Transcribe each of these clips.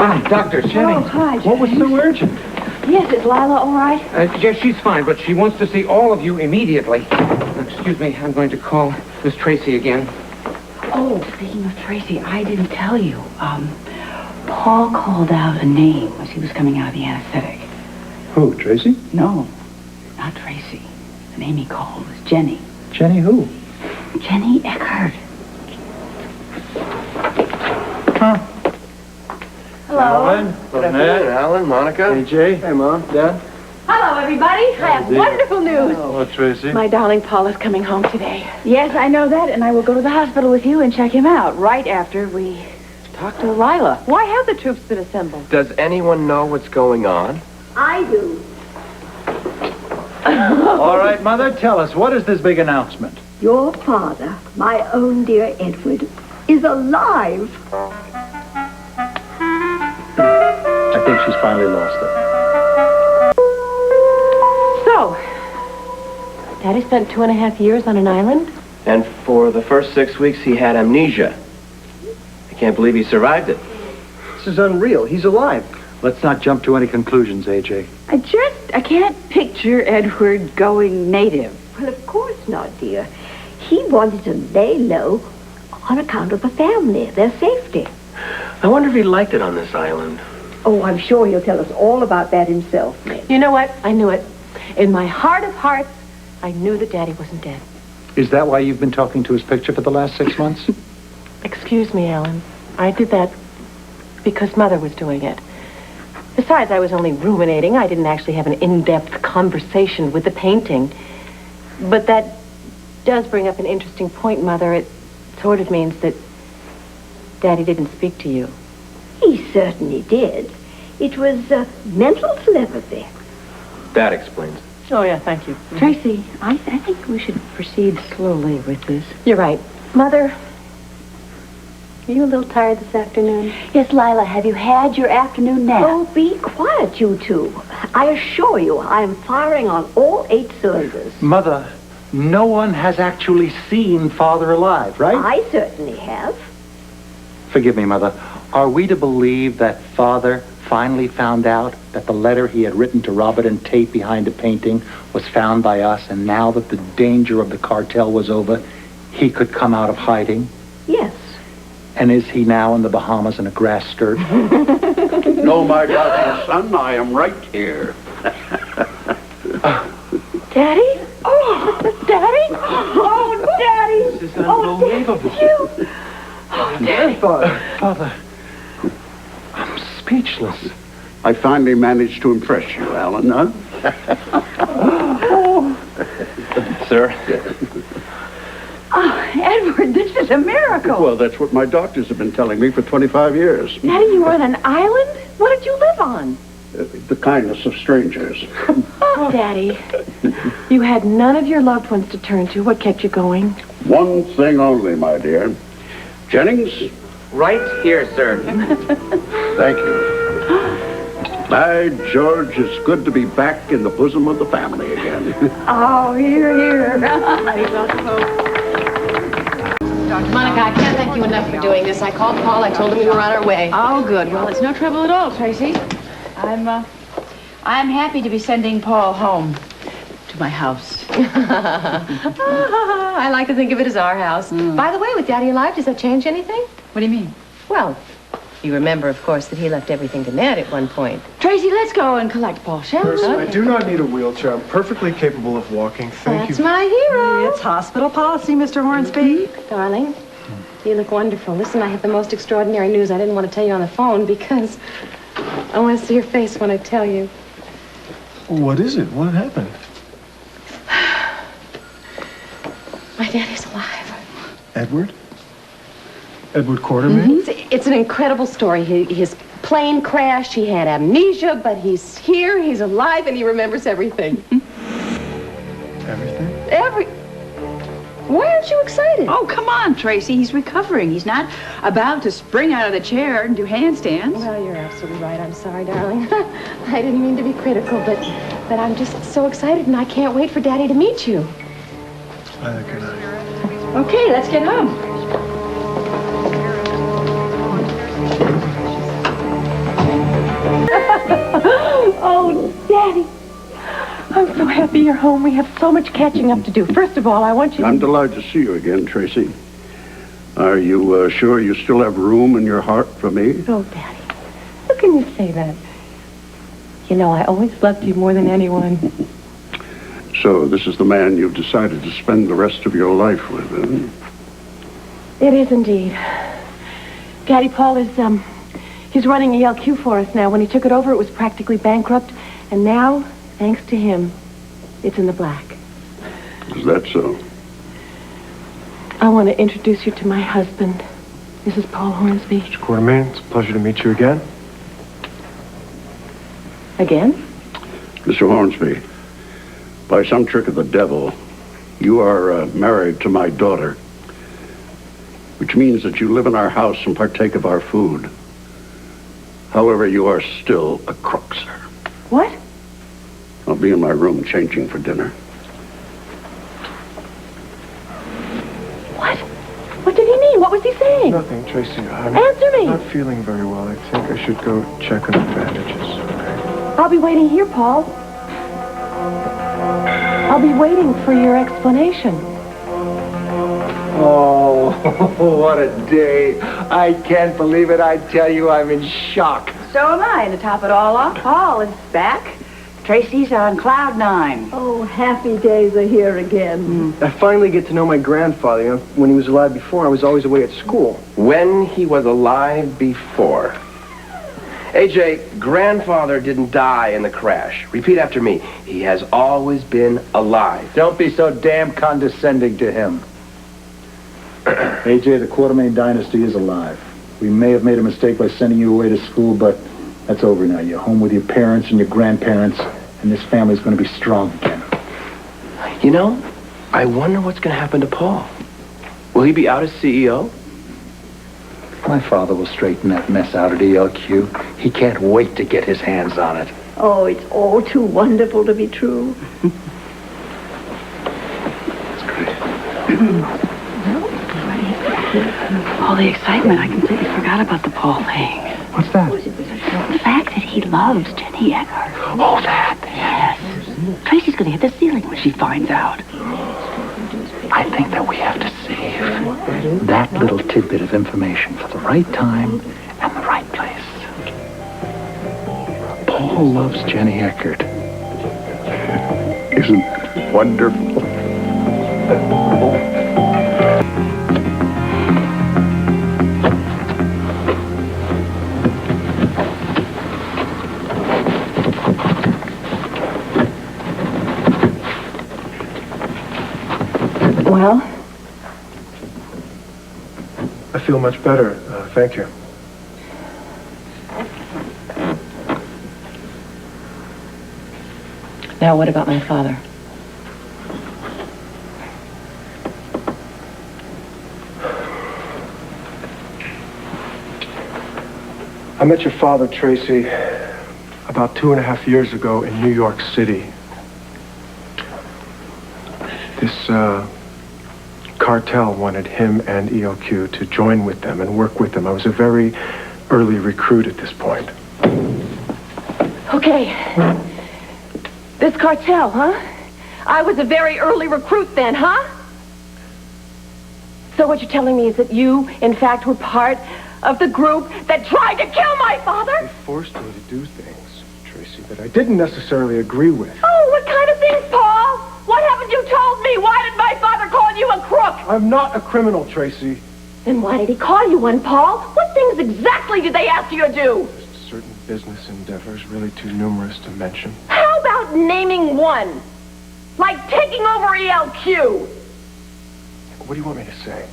Doctor, Jenny. Oh, hi, What was so urgent? Yes, is Lila all right? Yes, she's fine, but she wants to see all of you immediately. Excuse me, I'm going to call Miss Tracy again. Oh, speaking of Tracy, I didn't tell you. Paul called out a name as he was coming out of the anesthetic. Who, Tracy? No, not Tracy. The name he called was Jenny. Jenny who? Jenny Eckhart. Huh. Hello. Alan. Good afternoon, Alan, Monica. AJ. Hey, Mom. Dad. Hello, everybody. I have wonderful news. Hello, Tracy. My darling Paul is coming home today. Yes, I know that, and I will go to the hospital with you and check him out right after we talk to Lila. Why have the troops been assembled? Does anyone know what's going on? I do. All right, Mother, tell us, what is this big announcement? Your father, my own dear Edward, is alive. I think she's finally lost it. So, Daddy spent 2.5 years on an island? And for the first 6 weeks, he had amnesia. I can't believe he survived it. This is unreal. He's alive. Let's not jump to any conclusions, AJ. I can't picture Edward going native. Well, of course not, dear. He wanted to lay low on account of the family, their safety. I wonder if he liked it on this island. Oh, I'm sure he'll tell us all about that himself, Ned. You know what? I knew it. In my heart of hearts, I knew that Daddy wasn't dead. Is that why you've been talking to his picture for the last 6 months? Excuse me, Alan. I did that because Mother was doing it. Besides, I was only ruminating. I didn't actually have an in-depth conversation with the painting. But that does bring up an interesting point, Mother. It sort of means that Daddy didn't speak to you. He certainly did. It was mental telepathy. That explains it. Oh, yeah, thank you. Tracy, I think we should proceed slowly with this. You're right. Mother, are you a little tired this afternoon? Yes, Lila, have you had your afternoon nap? Oh, be quiet, you two. I assure you, I am firing on all 8 cylinders. Mother, no one has actually seen Father alive, right? I certainly have. Forgive me, Mother. Are we to believe that Father finally found out that the letter he had written to Robert and Tate behind the painting was found by us, and now that the danger of the cartel was over, he could come out of hiding? Yes. And is he now in the Bahamas in a grass skirt? No, my darling son, I am right here. Daddy? Oh, Daddy? Oh, Daddy! This is unbelievable. Oh, Daddy. Father, I'm speechless. I finally managed to impress you, Alan, huh? Sir? Oh, Edward, this is a miracle. Well, that's what my doctors have been telling me for 25 years. Daddy, you were on an island? What did you live on? The kindness of strangers. Oh, Daddy. You had none of your loved ones to turn to. What kept you going? One thing only, my dear. Jennings? Right here, sir. Thank you. By George, it's good to be back in the bosom of the family again. Oh, here. Monica, I can't thank you enough for doing this. I called Paul. I told him we were on our way. Oh, good. Well, it's no trouble at all, Tracy. I'm happy to be sending Paul home to my house. I like to think of it as our house. By the way, with Daddy alive, does that change anything? What do you mean? Well, you remember, of course, that he left everything to Ned at one point. Tracy, let's go and collect Paul, shall we? I do not need a wheelchair. I'm perfectly capable of walking. Thank That's you. my hero. It's hospital policy, Mr. Hornsby. Darling, you look wonderful. Listen, I have the most extraordinary news. I didn't want to tell you on the phone because I want to see your face when I tell you. What is it? What happened? My daddy's alive. Edward? Edward Quartermain? It's an incredible story. His plane crashed. He had amnesia, but he's here. He's alive, and he remembers everything. Everything? Why aren't you excited? Oh, come on, Tracy. He's recovering. He's not about to spring out of the chair and do handstands. Well, you're absolutely right. I'm sorry, darling. I didn't mean to be critical, but I'm just so excited, and I can't wait for Daddy to meet you. Good night. Okay, let's get home. you're home. We have so much catching up to do. First of all, I want you I'm delighted to see you again, Tracy. Are you sure you still have room in your heart for me? Oh, Daddy. How can you say that? You know, I always loved you more than anyone. So this is the man you've decided to spend the rest of your life with, huh? It is indeed. Daddy, Paul is, he's running ALQ for us now. When he took it over, it was practically bankrupt. And now, thanks to him, it's in the black. Is that so? I want to introduce you to my husband. This is Paul Hornsby. Mr. Quartermain, it's a pleasure to meet you again. Again? Mr. Hornsby, by some trick of the devil, you are married to my daughter, which means that you live in our house and partake of our food. However, you are still a crook, sir. What? I'll be in my room changing for dinner. What? What did he mean? What was he saying? Nothing, Tracy. Answer me! I'm not feeling very well. I think I should go check on the bandages, okay? I'll be waiting here, Paul. I'll be waiting for your explanation. Oh, what a day. I can't believe it. I tell you, I'm in shock. So am I, and to top it all off, Paul is back. Tracy's on cloud 9. Oh, happy days are here again. I finally get to know my grandfather. You know, when he was alive before, I was always away at school. When he was alive before. AJ, grandfather didn't die in the crash. Repeat after me. He has always been alive. Don't be so damn condescending to him. AJ, the Quartermain dynasty is alive. We may have made a mistake by sending you away to school, but that's over now. You're home with your parents and your grandparents, and this family's going to be strong again. You know, I wonder what's going to happen to Paul. Will he be out as CEO? My father will straighten that mess out at ALQ. He can't wait to get his hands on it. Oh, it's all too wonderful to be true. That's great. All the excitement, I completely forgot about the Paul thing. What's that? The fact that he loves Jenny Eckhart. Oh, that. Yes. Tracy's going to hit the ceiling when she finds out. I think that we have to save that little tidbit of information for the right time and the right place. Paul loves Jenny Eckhart. Isn't it wonderful? Well? I feel much better. Thank you. Now, what about my father? I met your father, Tracy, about 2.5 years ago in New York City. This, Cartel wanted him and ELQ to join with them and work with them. I was a very early recruit at this point. Okay. This Cartel, huh? I was a very early recruit then, huh? So what you're telling me is that you, in fact, were part of the group that tried to kill my father? They forced me to do things, Tracy, that I didn't necessarily agree with. Oh, what kind of things, Paul? What haven't you told me? Why did my father call you a crook? I'm not a criminal, Tracy. Then why did he call you one, Paul? What things exactly did they ask you to do? Certain business endeavors really too numerous to mention. How about naming one? Like taking over ELQ? What do you want me to say?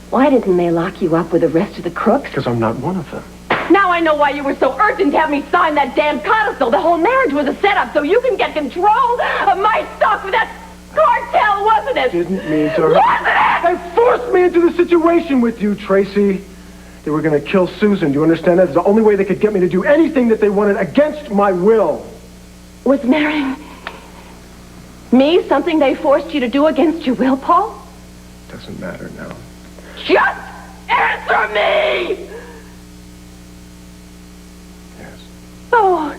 Why didn't they lock you up with the rest of the crooks? Because I'm not one of them. Now I know why you were so urgent to have me sign that damn codicil. The whole marriage was a setup so you can get control of my stuff with that Cartel, wasn't it? Didn't mean to. Wasn't it? They forced me into the situation with you, Tracy. They were going to kill Susan. Do you understand that? It's the only way they could get me to do anything that they wanted against my will. Was marrying me something they forced you to do against your will, Paul? Doesn't matter now. Just answer me! Yes. Oh,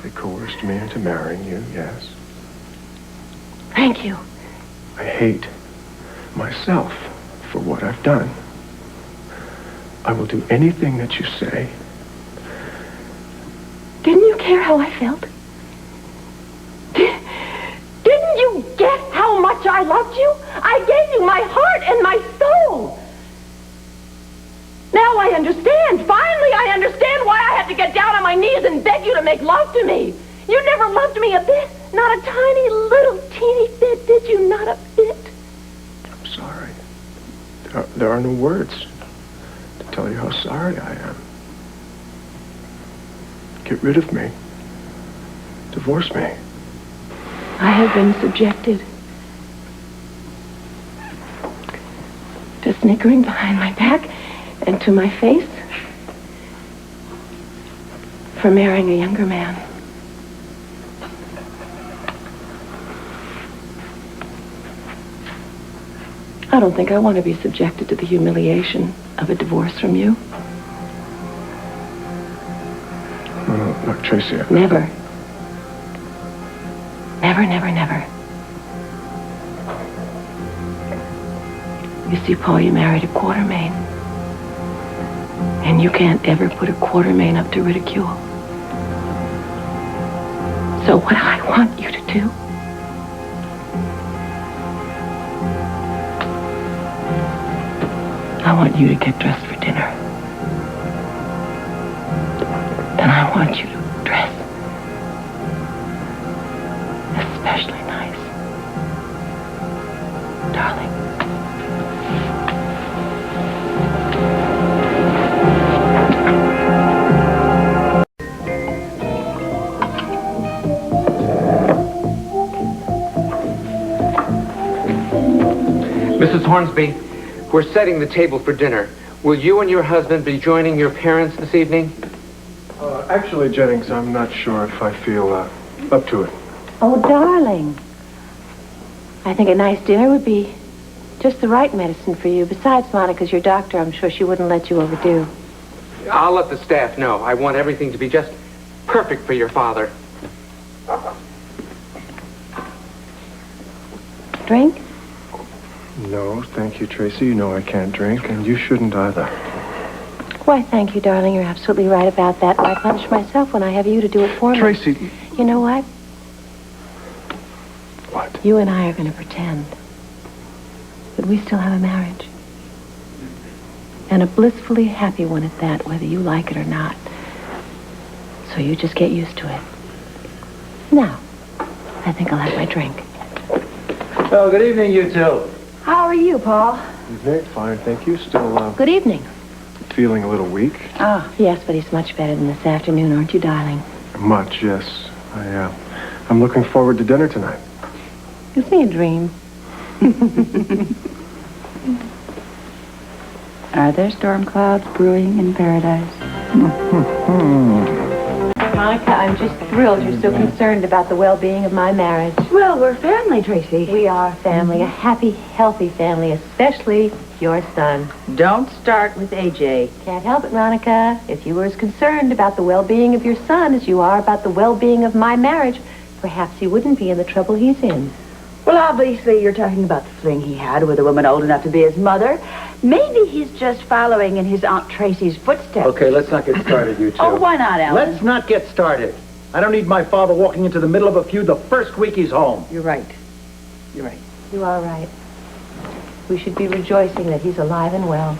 They coerced coerced me into marrying you, yes. Thank you. I hate myself for what I've done. I will do anything that you say. Didn't you care how I felt? Didn't you get how much I loved you? I gave you my heart and my soul. Now I understand. Finally, I understand why I had to get down on my knees and beg you to make love to me. You never loved me a bit. Not a tiny little teeny bit, did you? Not a bit. I'm sorry. There are no words to tell you how sorry I am. Get rid of me. Divorce me. I have been subjected to snickering behind my back and to my face for marrying a younger man. I don't think I want to be subjected to the humiliation of a divorce from you. No, look, Tracy. Never. Never, never, never. You see, Paul, you married a Quartermain. And you can't ever put a Quartermain up to ridicule. So what I want you to do I want you to get dressed for dinner. And I want you to dress especially nice. Darling. Mrs. Hornsby, we're setting the table for dinner. Will you and your husband be joining your parents this evening? Actually, Jennings, I'm not sure if I feel up to it. Oh, darling. I think a nice dinner would be just the right medicine for you. Besides, Monica's your doctor. I'm sure she wouldn't let you overdo. I'll let the staff know. I want everything to be just perfect for your father. Drink? No, thank you, Tracy. You know I can't drink, and you shouldn't either. Why, thank you, darling. You're absolutely right about that. I punish myself when I have you to do it for me. Tracy. You know what? What? You and I are going to pretend that we still have a marriage. And a blissfully happy one at that, whether you like it or not. So you just get used to it. Now, I think I'll have my drink. Well, good evening, you two. How are you, Paul? Evening. Fine, thank you. Still, Good evening. feeling a little weak. Ah, yes, but he's much better than this afternoon, aren't you, darling? Much, yes. I'm looking forward to dinner tonight. Gives me a dream. Are there storm clouds brewing in paradise? Monica, I'm just thrilled you're so concerned about the well-being of my marriage. Well, we're family, Tracy. We are family, a happy, healthy family, especially your son. Don't start with AJ. Can't help it, Monica. If you were as concerned about the well-being of your son as you are about the well-being of my marriage, perhaps he wouldn't be in the trouble he's in. Well, obviously, you're talking about the fling he had with a woman old enough to be his mother. Maybe he's just following in his Aunt Tracy's footsteps. Okay, let's not get started, you two. Oh, why not, Alan? Let's not get started. I don't need my father walking into the middle of a feud the first week he's home. You're right. You're right. You are right. We should be rejoicing that he's alive and well.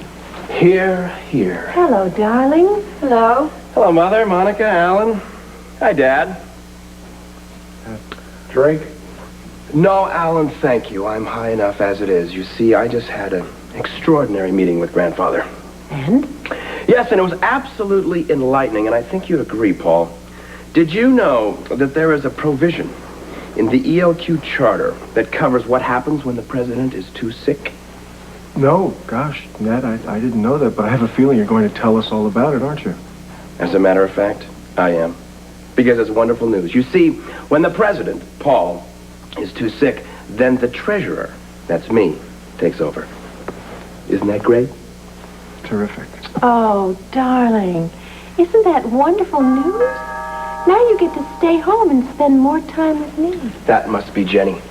Here, here. Hello, darling. Hello. Hello, Mother, Monica, Alan. Hi, Dad. Drink? No, Alan, thank you. I'm high enough as it is. You see, I just had an extraordinary meeting with Grandfather. And? Yes, and it was absolutely enlightening, and I think you'd agree, Paul. Did you know that there is a provision in the ELQ charter that covers what happens when the president is too sick? No, gosh, Ned, I didn't know that, but I have a feeling you're going to tell us all about it, aren't you? As a matter of fact, I am. Because it's wonderful news. You see, when the president, Paul, is too sick, then the treasurer, that's me, takes over. Isn't that great? Terrific. Oh, darling. Isn't that wonderful news? Now you get to stay home and spend more time with me. That must be Jenny.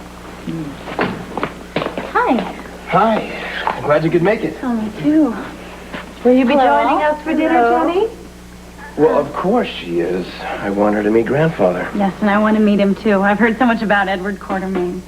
Hi. Hi. I'm glad you could make it. Oh, me too. Will you be joining us for dinner, Jenny? Well, of course she is. I want her to meet Grandfather. Yes, and I want to meet him, too. I've heard so much about Edward Quartermain.